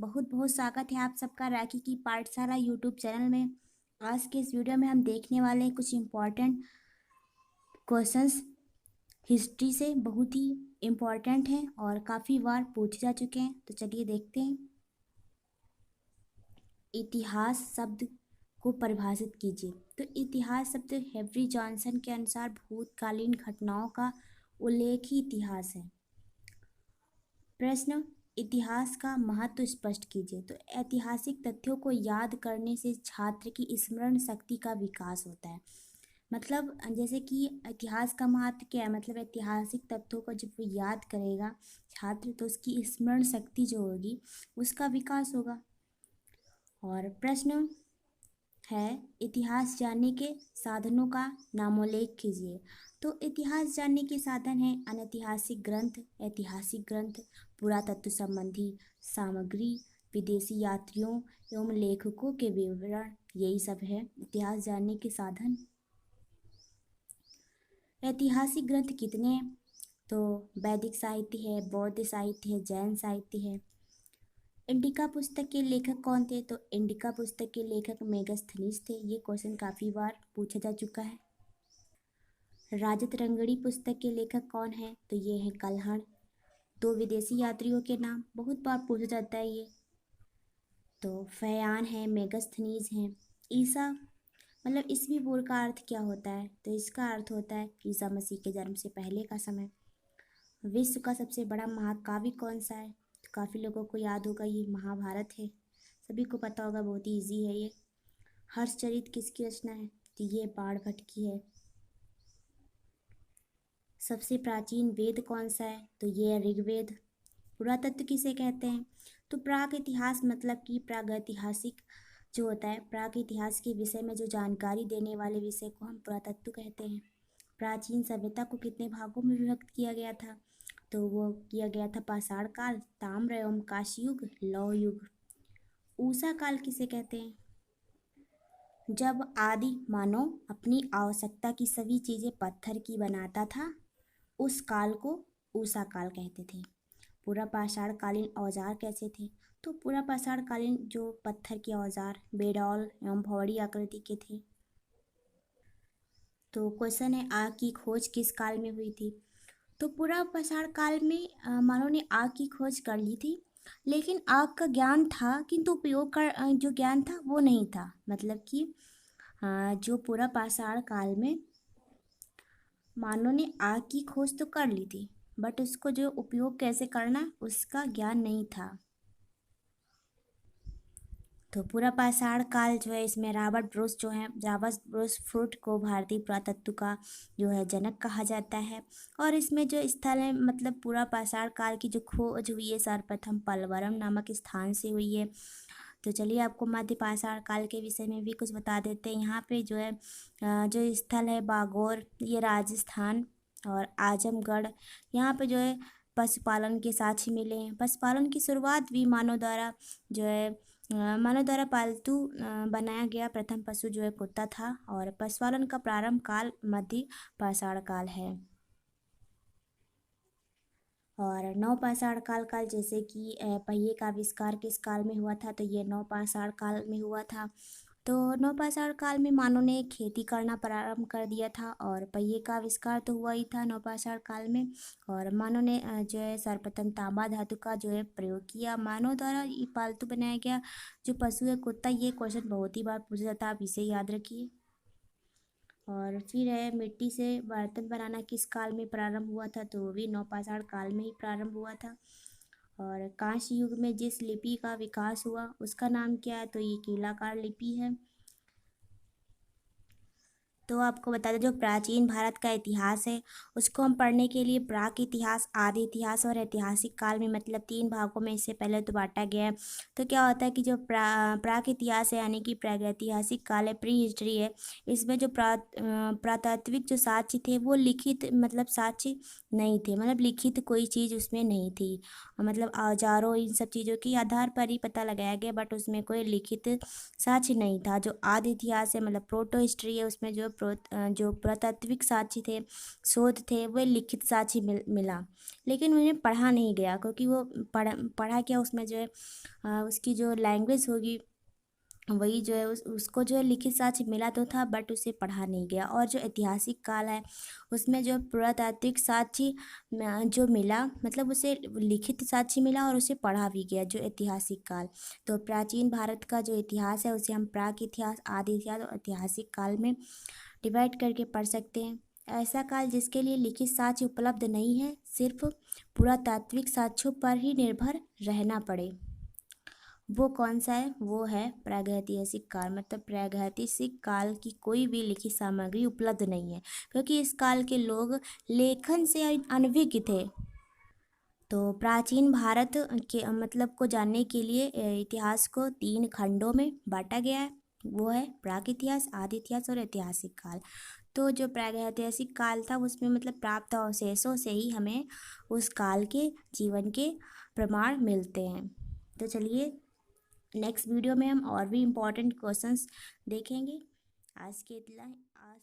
बहुत बहुत स्वागत है आप सबका राखी की पाठशाला यूट्यूब चैनल में। आज के इस वीडियो में हम देखने वाले हैं कुछ इम्पोर्टेंट क्वेश्चंस हिस्ट्री से, बहुत ही इम्पोर्टेंट हैं और काफ़ी बार पूछे जा चुके हैं। तो चलिए देखते हैं। इतिहास शब्द को परिभाषित कीजिए। तो इतिहास शब्द हेनरी जॉनसन के अनुसार भूतकालीन घटनाओं का उल्लेख ही इतिहास है। प्रश्न, इतिहास का महत्व स्पष्ट कीजिए। तो ऐतिहासिक तथ्यों को याद करने से छात्र की स्मरण शक्ति का विकास होता है। मतलब जैसे कि इतिहास का महत्व क्या है, मतलब ऐतिहासिक तथ्यों को जब वो याद करेगा छात्र तो उसकी स्मरण शक्ति जो होगी उसका विकास होगा। और प्रश्न है, इतिहास जानने के साधनों का नामोल्लेख कीजिए। तो इतिहास जानने के साधन हैं अनैतिहासिक ग्रंथ, ऐतिहासिक ग्रंथ, पुरातत्व संबंधी सामग्री, विदेशी यात्रियों एवं लेखकों के विवरण, यही सब है इतिहास जानने के साधन। ऐतिहासिक ग्रंथ कितने हैं? तो वैदिक साहित्य है, बौद्ध साहित्य है, जैन साहित्य है। इंडिका पुस्तक के लेखक कौन थे? तो इंडिका पुस्तक के लेखक मेगास्थनीज थे। ये क्वेश्चन काफ़ी बार पूछा जा चुका है। राजतरंगिणी पुस्तक के लेखक कौन है? तो ये है कल्हण। दो विदेशी यात्रियों के नाम बहुत बार पूछा जाता है ये। तो फयान है, मेगास्थनीज हैं। ईसा मतलब ईसवी पूर्व का अर्थ क्या होता है? तो इसका अर्थ होता है ईसा मसीह के जन्म से पहले का समय। विश्व का सबसे बड़ा महाकाव्य कौन सा है? तो काफ़ी लोगों को याद होगा, ये महाभारत है। सभी को पता होगा, बहुत ही ईजी है ये। हर्षचरित किसकी रचना है? तो ये बाणभट्ट की है। सबसे प्राचीन वेद कौन सा है? तो ये है ऋग्वेद। पुरातत्व किसे कहते हैं? तो प्राग इतिहास मतलब कि प्रागैतिहासिक जो होता है, प्राग इतिहास के विषय में जो जानकारी देने वाले विषय को हम पुरातत्व कहते हैं। प्राचीन सभ्यता को कितने भागों में विभक्त किया गया था? तो वो किया गया था पाषाण काल, ताम्र एवं कांस्य युग, लौह युग। ऊषा काल किसे कहते हैं? जब आदि मानव अपनी आवश्यकता की सभी चीज़ें पत्थर की बनाता था, उस काल को ऊषा काल कहते थे। पूरा पाषाण कालीन औजार कैसे थे? तो पूरा पाषाण कालीन जो पत्थर के औजार बेडौल एवं भौरी आकृति के थे। तो क्वेश्चन है, आग की खोज किस काल में हुई थी? तो पूरा पाषाण काल में मानव ने आग की खोज कर ली थी, लेकिन आग का ज्ञान था किंतु उपयोग कर जो ज्ञान था वो नहीं था। मतलब कि जो पूरा पाषाण काल में मानव ने आग की खोज तो कर ली थी, बट उसको जो उपयोग कैसे करना उसका ज्ञान नहीं था। तो पूरा पाषाण काल जो है, इसमें रॉबर्ट ब्रूस जो है, रॉबर्ट ब्रूस फ्रूट को भारतीय पुरातत्व का जो है जनक कहा जाता है। और इसमें जो स्थल है, मतलब पूरा पाषाण काल की जो खोज हुई है सर्वप्रथम पलवरम नामक स्थान से हुई है। तो चलिए आपको मध्य पाषाण काल के विषय में भी कुछ बता देते हैं। यहाँ पे जो है जो स्थल है बागौर, ये राजस्थान, और आजमगढ़, यहाँ पे जो है पशुपालन के साक्ष्य मिले हैं। पशुपालन की शुरुआत भी मानव द्वारा जो है मानव द्वारा पालतू बनाया गया प्रथम पशु जो है कुत्ता था। और पशुपालन का प्रारंभ काल मध्य पाषाण काल है। और नवपाषाण काल जैसे कि पहिए का आविष्कार किस काल में हुआ था? तो ये नवपाषाण काल में हुआ था। तो नवपाषाण काल में मानव ने खेती करना प्रारंभ कर दिया था और पहिए का आविष्कार तो हुआ ही था नवपाषाण काल में। और मानव ने जो है सर्वप्रथम तांबा धातु का जो है प्रयोग किया। मानव द्वारा ये पालतू बनाया गया जो पशु है कुत्ता, ये क्वेश्चन बहुत ही बार पूछा जाता है, आप इसे याद रखिए। और फिर है, मिट्टी से बर्तन बनाना किस काल में प्रारंभ हुआ था? तो वो भी नवपाषाण काल में ही प्रारंभ हुआ था। और कांस्य युग में जिस लिपि का विकास हुआ उसका नाम क्या है? तो ये कीलाकार लिपि है। तो आपको बता दें, जो प्राचीन भारत का इतिहास है उसको हम पढ़ने के लिए प्राक इतिहास, आदि इतिहास और ऐतिहासिक काल में मतलब 3 भागों में इससे पहले तो बांटा गया है। तो क्या होता है कि जो प्राक इतिहास है यानी कि प्रागैतिहासिक काल है, प्री हिस्ट्री है, इसमें जो पुरातात्विक जो साक्ष्य थे वो लिखित मतलब साक्ष्य नहीं थे, मतलब लिखित कोई चीज़ उसमें नहीं थी। मतलब औजारों इन सब चीज़ों के आधार पर ही पता लगाया गया, बट उसमें कोई लिखित साक्ष्य नहीं था। जो आदि इतिहास है मतलब प्रोटो हिस्ट्री है, उसमें जो जो पुरातात्विक साक्ष्य थे, शोध थे, वो लिखित साक्ष्य मिला, लेकिन उन्हें पढ़ा नहीं गया, क्योंकि वो पढ़ा क्या, उसमें जो है उसकी जो लैंग्वेज होगी वही जो है उसको जो है लिखित साक्ष्य मिला तो था, बट उसे पढ़ा नहीं गया। और जो ऐतिहासिक काल है उसमें जो पुरातात्विक साक्ष्य जो मिला, मतलब उसे लिखित साक्ष्य मिला और उसे पढ़ा भी गया, जो ऐतिहासिक काल। तो प्राचीन भारत का जो इतिहास है उसे हम प्राक इतिहास, आदि इतिहास और ऐतिहासिक काल में डिवाइड करके पढ़ सकते हैं। ऐसा काल जिसके लिए लिखित साक्ष्य उपलब्ध नहीं है, सिर्फ पुरातात्विक साक्ष्यों पर ही निर्भर रहना पड़े, वो कौन सा है? वो है प्रागैतिहासिक काल। मतलब प्रागैतिहासिक काल की कोई भी लिखित सामग्री उपलब्ध नहीं है, क्योंकि इस काल के लोग लेखन से अनभिज्ञ थे। तो प्राचीन भारत के मतलब को जानने के लिए इतिहास को 3 खंडों में बांटा गया है, वो है प्राक इतिहास, आदि इतिहास और ऐतिहासिक काल। तो जो प्रागैतिहासिक काल था उसमें मतलब प्राप्त अवशेषों से ही हमें उस काल के जीवन के प्रमाण मिलते हैं। तो चलिए नेक्स्ट वीडियो में हम और भी इम्पोर्टेंट क्वेश्चंस देखेंगे। आज के इतना आज